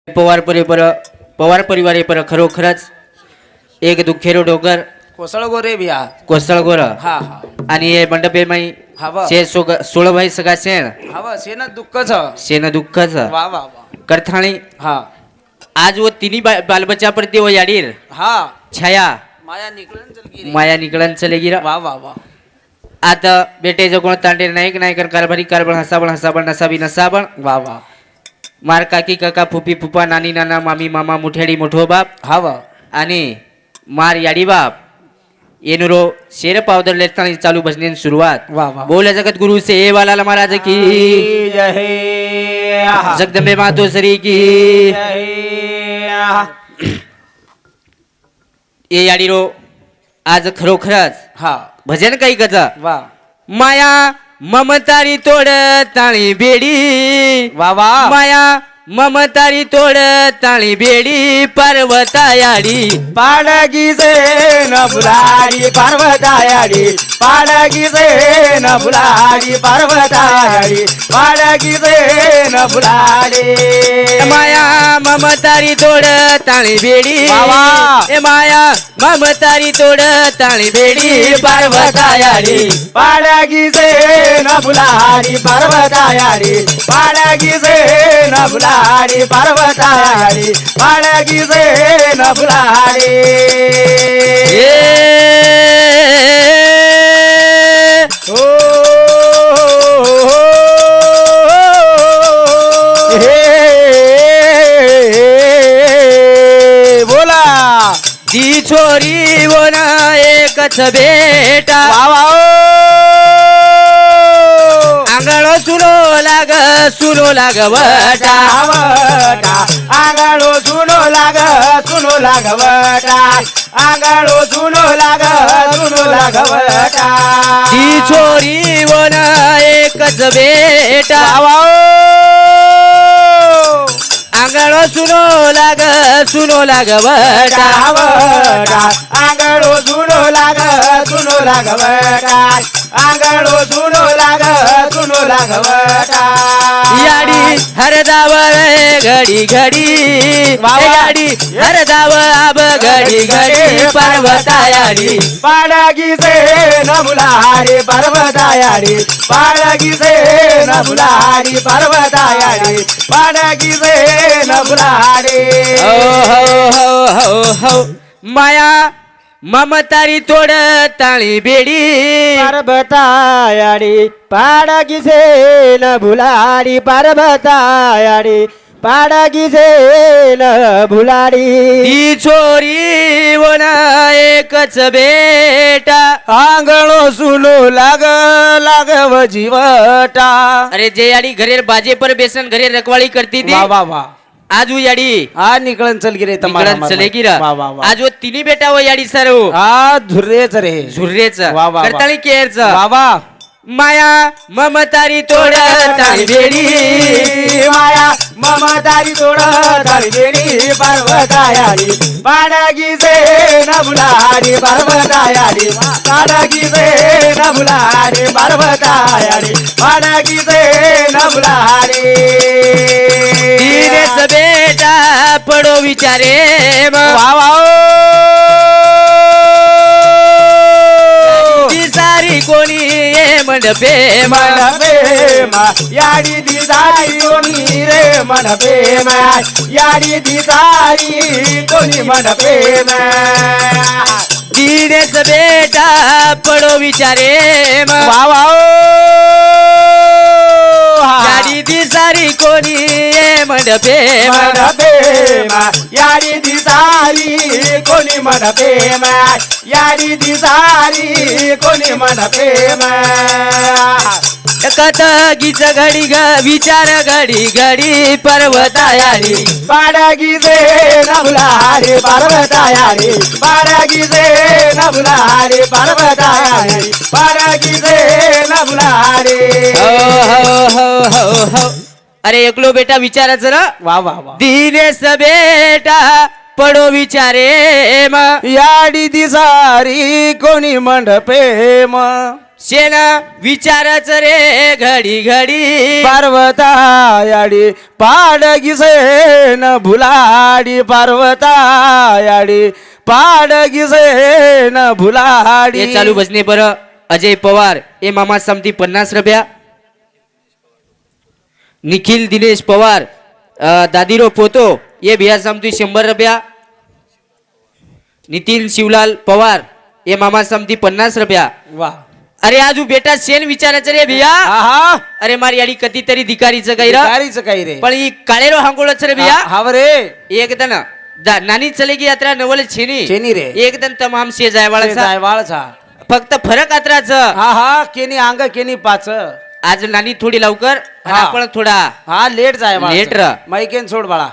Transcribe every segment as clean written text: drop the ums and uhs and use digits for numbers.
पवार परिवार पर खरोखरच एक दुखेरो डोंगर कोसळगोरे बिया कोसळगोर हा हा आणि हे मंडपे माई हवा शे 16 भाई सगा शेण हवा सेना दुःखच शेन दुःखच वा वा वा करथाणी हा आज वो तिनी बालबच्चा प्रति वो याडीर हा छाया माया निकळन चलगी वा वा वा आता बेटे जो कोण तांडे नाईक नायकर कारभारी कारबळ हसाबळ नसाबी नसाबळ वा वा मार काकी काका फुफी फुफा नानी नाना मामी मामा मुठेडी मोठो बाप हवा आणि मार याडी बाप येनुरो शेर पावदर लेतानी चालू भजनेन सुरुवात वा वा बोल जगत गुरु से वाला महाराज की जय हे जगदंबे मातो श्री की ये याडी रो आज खरोखरच हा भजन काही गज वा माया ममतारी तोड ताळी बेडी वा वा माया ममतारी तोड ताळी बेडी पर्वतायाडी पाडगी से न फुलाडी पर्वतायाडी पाडगी से न फुलाडी पर्वतायाडी पाडगी से न फुलाडी माया ममतारी तोड ताळी बेडी ए माया ममतारी तोड ताळी बेडी पर्वतायाडी पाडगी से न फुलाडी पर्वतायाडी पाडगी से न फुलाडी पर्वतायाडी पाडगी से न फुलाडी ती छोरी बोना एकच बेटा आंगळ सुनो लाग वटा आंगळो सुनो लाग वटा आंगळो सुनो लाग वटा ती छोरी बोना एकच बेटा आंगळ सुनो लाग वटा आंगळो सुनो लाग वटा आंगळो सुनो लाग वटा याडी हरदावर घडी घडी याडी हरदावर आब घडी घडी पर्वतायाडी पाडगी से न फुलाडी पर्वतायाडी पाडगी से न फुलाडी पर्वतायाडी पाडगी से न फुलाडी हो माया ममतारी तोड ताळी बेडी पर्वतायाडी पाडगी से न फुलाडी पर्वतायाडी पाडगी से न फुलाडी ती छोरी बोना एकच बेटा आंगळो सुनो लाग व जीवटा अरे जे याडी घरेर बाजे पर बेसन घरे रखवाळी करती थी वा वा वा आज वो याडी आ निकळन चल गिरे निकळन चलेगी रा वा वा वा आज वो तिनी बेटा वो याडी सरो आ झुर्रेच रे झुर्रेच वा वा वा. करताळी केरच वा वा माया ममतारी तोड ताळी बेडी माया ममतारी तोड ताळी बेडी पर्वतायाडी पाडगी से न फुलाडी पर्वतायाडी पाडगी से न फुलाडी पर्वतायाडी पाडगी से न फुलाडी धीरे से बेटा पडो विचारे वा वा सारी कोणी ये मंडपे मनपे मा याडी दिसारी कोणी रे मनपे मा याडी दिसारी कोणी मनपे मा धीरे से बेटा पडो विचारे वा वा याडी दिसारी कोणी ये मंडपे मनपे मा याडी दिसारी कोणी मनपे मा याडी दिसारी कोणी मनपे मा कथ गीच घडी विचार घडी घडी पर्वतायाडी पाडगी से न फुलाडी पर्वतायाडी पाडगी से न फुलाडी पर्वतायाडी पाडगी से न फुलाडी हो अरे एकलो बेटा विचारायचं ना वा वा वा दिनेश बेटा पडो विचारे याडी दिसारी कोणी मंडपेम शेन विचारच रे घडी घडी पार्वता याडी पाडगिसे न भुलाडी पार्वता याडी पाडगिसे न भुलाडी हे चालू भजने बरं अजय पवार ए मामा समती 50 रुपया निखिल दिनेश पवार दादीरो पोतो ये भिया समती 100 रुपया नितीन शिवलाल पवार ये मामा समती 50 रुपया वा अरे आजू बेटा शेन विचारायचं रे भिया हा अरे मारी याडी कधीतरी धिकारीचं काही रा गाडीचं काही रे पण ही काळेरो हांगोळच रे भिया हाव रे एकदन नानी चलेगी यात्रा नवल छेनी चेनी रे एकदम तमाम शे जायवाळा जायवाळचा फक्त फरक आत्राच हा केनी अंग केनी पाच आज नानी थोडी लवकर आणि हा. आपण थोडा हा लेट जाय लेट र. मैकेन सोड बाळा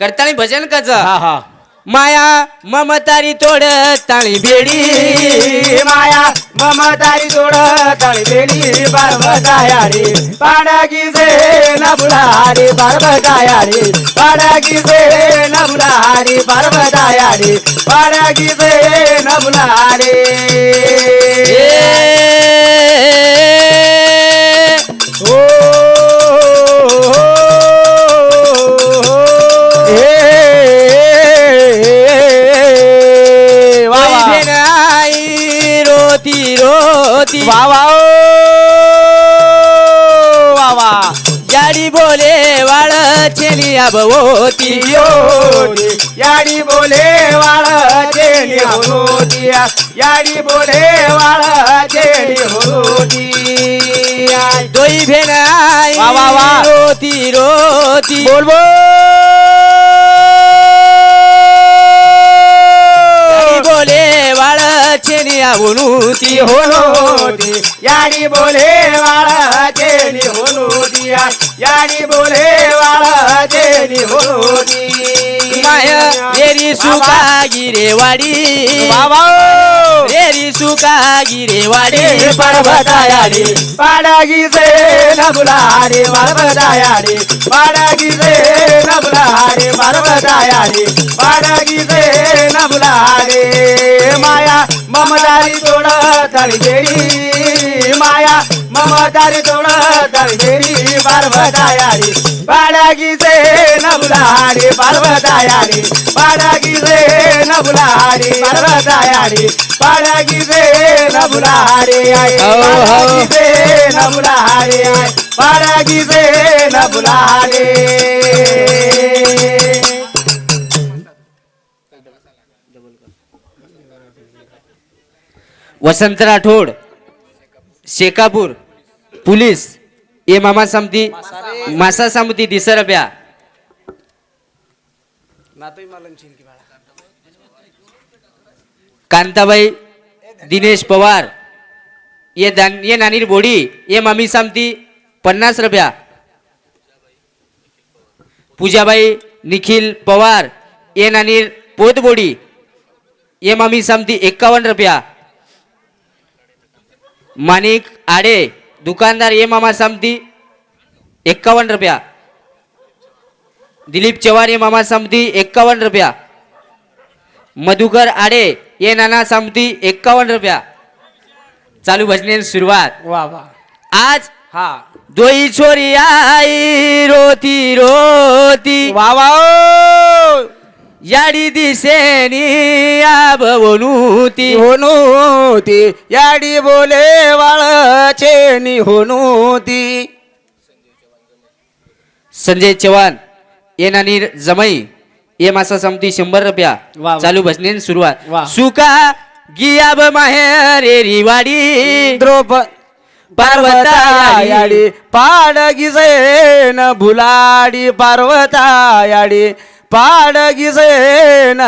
करताना भजन कच हा हा माया ममतारी तोड ताळी बेडी माया ममतारी जोड तळी बेडी पार्वतायारी पाडगी से नबुलारी पार्वतायारी पाडगी से नबुलारी पार्वतायारी पाडगी से नबुलारी रोती रोती वा वा वा वा याडी बोले वाळ छेली अबवती याडी बोले वाळ चेली होती याडी बोले वाळ चेली होती दोई भेण वा वा वा. रोती रोती बोल बोल याडी बोले वाळ छेली अबवती होती याडी बोले वाळ चेली होती याडी बोले वाळ चेली होती माय रेरी सुका गिरे वाडी बाबा रेरी सुका गिरे वाडी पर्वतायाडी पाडगी से नबुलारी पर्वतायाडी पाडगी से नबुलारी पर्वतायाडी पाडगी से नबुलारी माया ममदारी तोड तळी गेली माया ममदारी तोड तळी गेली पर्वतायाडी पाडगी से नबुलारी पर्वतायाडी पाडगी से नबुलारी पर्वतायाडी पाडगी से नबुलारी आय पाडगी से नबुलारी आय पाडगी से नबुलारी वसंत राठोड शेकापूर पुलिस ये मामा समती मासा समती 10 रुपया कांताबाई दिनेश पवार ये नानीर बोडी ये मामी समती 50 रुपया पूजाबाई निखिल पवार ये नानीर पोतबोडी ये मामी समती 51 रुपया मानिक आडे दुकानदार ये मामा समती 51 रुपया दिलीप चव्हाण ये मामा समती 51 रुपया मधुकर आडे ये नाना समती 51 रुपया चालू भजने सुरुवात वा वा आज हा दोई छोरी आई रोती रोती वा वा याडी दिसेनी आबवनुती होनुती याडी बोले वाळचेनी होनुती संजय चव्हाण ये नानीर जमई ये मासा समती 100 रुपया वा वा. चालू भजने सुरुवात वा. सुका गियाब माहेरी वाडी द्रोप पार्वता याडी पाडगी से न भुलाडी पार्वता याडी पाडगी से न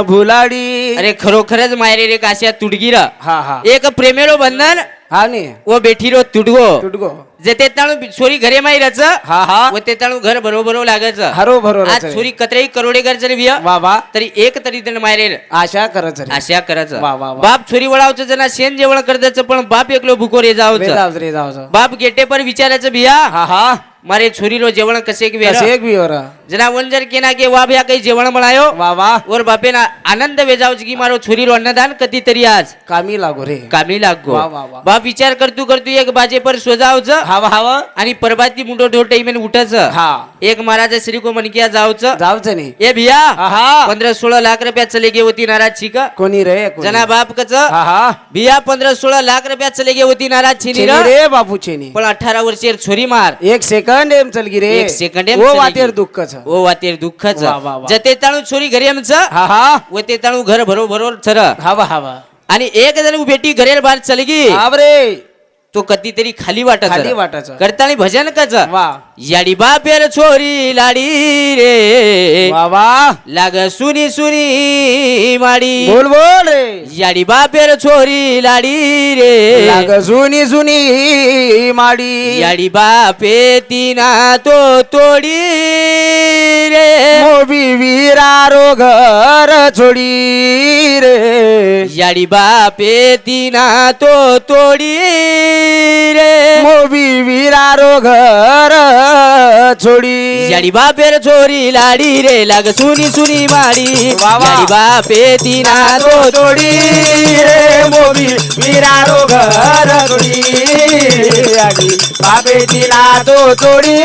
भुलाडी अरे खरोखरच मायरे रे काश्या तुडगीर हा हा एक प्रेमेरो बंधन हा नी वो बेठीरो तुडगो तुटगो जे ते ताणू सोरी घरे माहीरच हा हा व ते ताणू घर बरोबर लागायच हरो भरो आज सोरी कतरेही करोडे घर जरी विय वा वा तरी एक तरी जण मायरेल आशा करत रे आशा करायचं वा, वा, वा. बाप छोरी वळावचं जना शेण जेवण करताच पण बाप एकलो भुको रे जावचं जाऊ रे जाऊ बाप गेटे पर विचारायचं भिया हा हा મારે છોરીનો જેવણ કશેક વેર કશેક બી ઓર જના વંજર કેના કે વા ભયા કઈ જેવણ મળાયો વાહ વાહ ઓર બાપેના આનંદ વેજાવ કી મારો છોરીનો અન્નદાન કતી તરી આજ કામી લાગો રે કામી લાગો વાહ, વાહ, વાહ. બાપ વિચાર કરતું કરતું એક બાજે પર સોજાવ છે હાવા હાવા आणि परबाती मुंडो ढोल टाइम उठच हा एक महाराज श्री को मन किया जावच जाव છે ને ए भिया आहा 15-16 लाख रुपया चले गए होती नाराज छी का कोणी रे कोणी? जना बाप कच हा हा भिया 15-16 लाख रुपया चले गए होती नाराज छी छेनी रे बापू छेनी पण 18 वर्षीय छोरी मार एक सेकंड एम चल गी रे एक सेकंड एम वो चली वातेर गी. दुःख छ ओ वातेर दुःखच वा, वा, वा. जते ताणू छोरी घरी एम छ हा हा वते ताणू घर भरो भरो छर हावा हावा आणि एक जण बेटी घरेर बाहेर चली गी हाव रे तो कधी तरी खाली वाटत खाली वाटायचं. करतानी भजन कच वा याडी बापेर छोरी लाडी रे वा वा लाग सुनी सुनी माडी बोल बोल रे याडी बापेर छोरी लाडी रे लाग जुनी जुनी माडी याडी बापे तिना तो तोडी रे मोबी वीरा रो घर छोडी रे याडी बापे तिना तो तोडी रे मोबी वीरा रो घर छोडी याडी बापेर छोरी लाडी रे लाग सुनी सुनी माडी वा वा. याडी बापे तिना तो तोडी रे मोबी वीरा रो घर छोडी आगी बाबे तिला तो तोडी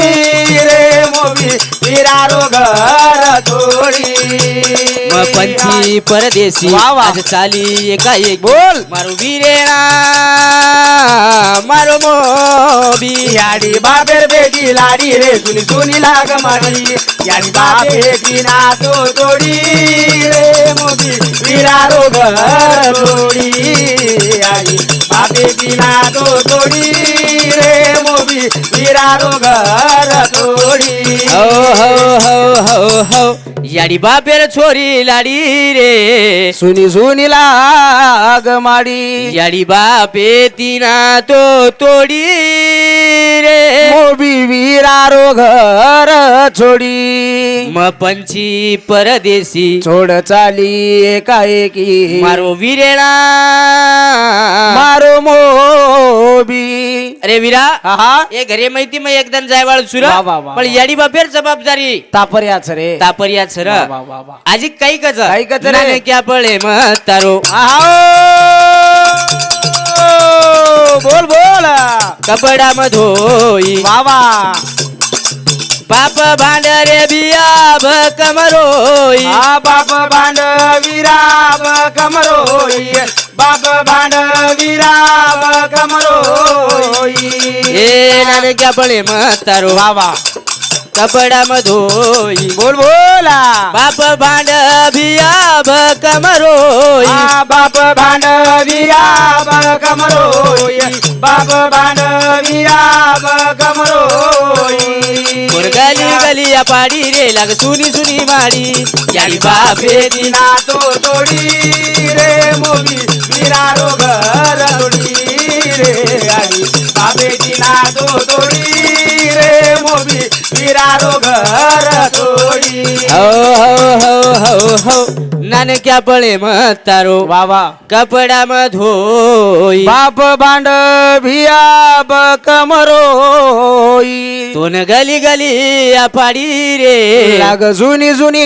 रे मोबी वीरा रो घर छोडी म पंची परदेशी वा वा. आज चाली एका एक बोल मारो वीरेणा मारो मोबी याडी बाबेर बेटी लाडी रे सुनी सुनी लाग माडी याडी बाबे तिना तो तोडी रे मोबी वीरा रो घर छोडी आगी बाबे तिला तो तोडी रे मोबी वीरा रो घर छोडी हो हो हो हो हो याडी बापेर छोरी लाडी रे सुनी सुनी लाग माडी याडी बापे तिना तो तोडी रे मोबी वीरा रो घर छोडी म पंची परदेशी छोड चाली एकाएकी मारो वीरेणा मारो मोबी अरे वीरा हा એ ઘરે માહિતી માં એકદમ જાયવાળ સુર વાહ, વાહ, વાહ, પણ યાડી બાપેર જવાબદારી तापर्याच रे તાપરિયા છર वा, वा, वा, वा. આજે કઈ કજ કઈ કજ રે? નાને ક્યાં પડે મત તારો आहो! बोल बोल કપડા માં ધોઈ वावा બાપ ભાંડરે બિયા ભકમરોઈ आ बाप भांड विराब कमरोई बाप भांड विराब कमरोई એ નાને ક્યાં પડે મત તારો वावा કપડા માં ધોઈ बोल बोला બાપ ભાંડ બિયા ભકમરોઈ आ बाप भांड विराब कमरोई बाप भांड विराब कमरोई ગલી ગલિયા પાડી રે લાગ સુની સુની માડી યાડી બાપે दिना तो तोडी रे मोबी वीरा रो घर तोडी रे आई बाबे दिना तो तोडी रे मोबी वीरा रो घर तोडी हो हो हो हो हो નાને ક્યાં પડે મત તારો वावा કપડામાં ધોઈ बाप भांड भियाब कमरोई તોન ગલી ગલી આ પાડી રે लाग जुनी जुनी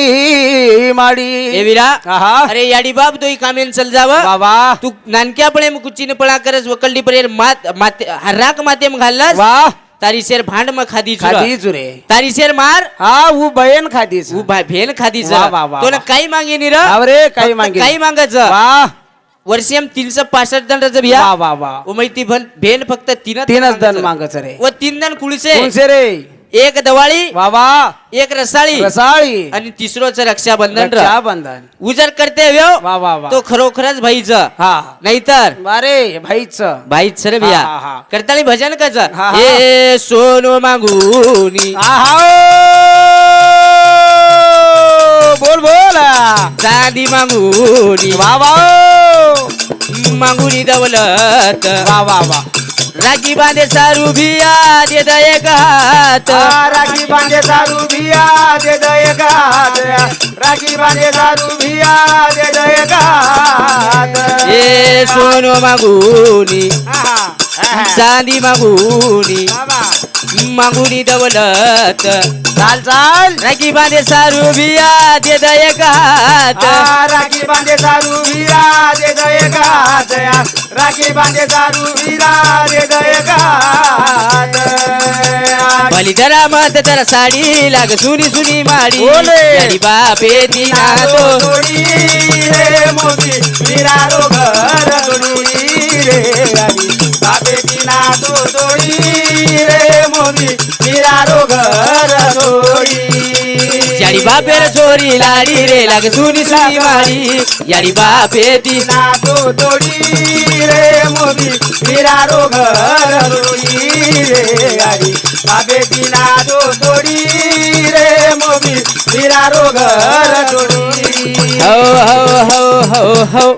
माडी એ વીરા आहा અરે યાડી બાપ તો ઈ કામેન ચલ જાવ वावा તું નાનક્યા પડે કુચીને પળા કરસ વકલડી પર માત માતે હરાક માતે ઘાલસ वाह તારી શેર ભાંડ માં ખાધી છું खादी जुरे તારી શેર માર हा वो बयन खादीच હું ભાઈ ભેન ખાધી છે વાહ, વાહ, વાહ, તોને કાઈ માંગી ની ર आवरे काही मागे કાઈ માંગે છે वाह वर्षी एम 365 दंड ज बिया वाह वाह वाह ओ माहिती भेन फक्त तीनच दन मागच रे व 3 दन कुळसे कोणसे रे एक दवाळी वावा एक रसाळी रसाळी आणि तिसरोच रक्षाबंधन र रक्षाबंधन उजर करते व्यो वा वा वा तो खरोखरच भाईच हा नाहीतर बारे भाईच भाईच सर बिया हा, हा, हा. करताली भजन कच हा, हा. ए सोनो मागुनी आहा बोल बोल चांदी मागुनी वा वा मागुनी दौलत वा वा वा राखी बांधे सारू भिया दे द एक हात राखी बांधे दारू भिया दे दय गात राखी बांधे दारू भिया दे दय गात ए सोनो मागुनी आहा, आहा. चांदी मागुनी वा वा मागुनी दौलत चाल चाल राखी बांधे सारू बिया दे दये का हात राखी बांधे दारू वीरा दे दये गात राखी बांधे दारू वीरा दे दये गात भली जरा मत तर साडी लाग सुनी सुनी माडी बोले. याडी बापे तिना तो तोडी रे मोदी वीरा रो घर तोडी रे आली बाबे तिना तो तोडी रे मोदी वीरा रो घर तोडी याडी बापे रे छोरी लाडी रे लाग सुनी सुनी माडी याडी बापे तिना ना तो तोडी रे मोदी वीरा रो घर तोडी रे आली बाबे तिना तो तोडी रे मोदी वीरा रो घर तोडी हो हो हो हो हो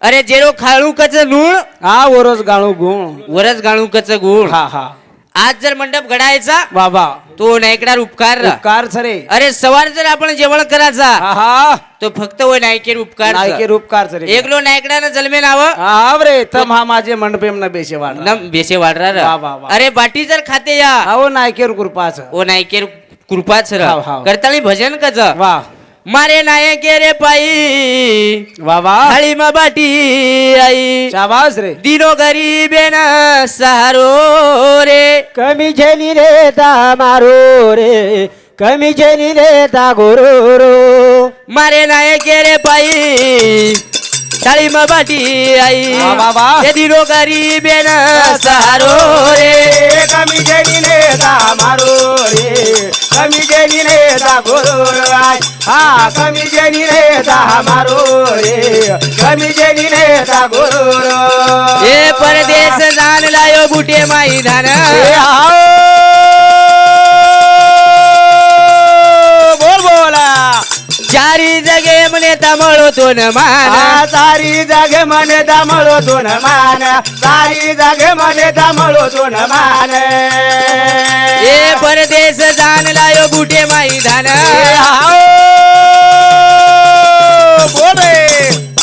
अरे जेरो खाळू कच लूण हा वरच गाणू गुण वरच गाणू कच गुण हा हा आज जर मंडप घडायचा बाबा तो नायकडार उपकार उपकार सरे अरे सवार जर आपण जेवण करायचा हा हा तो फक्त व नायकेर उपकार नायके उपकार सरे एकलो नायकडानं जन्मे नाव हा रे तम हा माझे मंडपेम न बेशे वाढ नम बेसे वाढणार वा, वा, वा. अरे बाटी जर खाते या अहो नायकेर कृपाच ओ नायकेर कृपाच हाव, हाव. करताळी भजन कच वा मारे नायके रे पायी वा वा थाळी मा बाटी आई शाबास रे दिनो गरीबे न सहारो रे कमी झेली रे ता मारो रे कमी झेली रे ता गोरो रो मारे नायके रे पायी थाळी मा बाटी आई वा, वा, वा. ये दिनो गरीबे न सहारो रे कमी झेली रे ता मारो रे कमी झेली रे ता गोरो रो हा कमी झेली रे ता मारो रे कमी झेली रे ता गोरो रो ये परदेश जान लायो बुटे माई धान बोल बोला चारी जगे मने तमळो तो न मान सारी जागे मने दामळो दोन मान सारी जागे मने दामळो दोन मान ये परदेश जान लायो बुटे माई धान बोले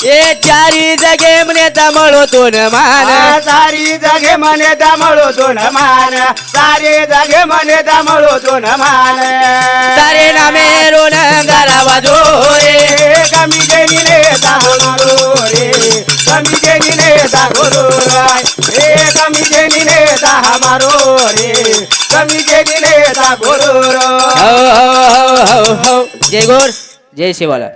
ये चारी जगे मने तमळो तो न मान सारी जागे मने दामळो दोन मान सारी जागे मने दामळो दोन मान तारे नामे रोन गारावा जो रे कमी गेली रे दामळो रे कमी गेली रे दागोरो रे कमी गेली रे दामारो रे कमी गेली रे दागोरो हो हो हो हो हो जय गोर जय शिवाला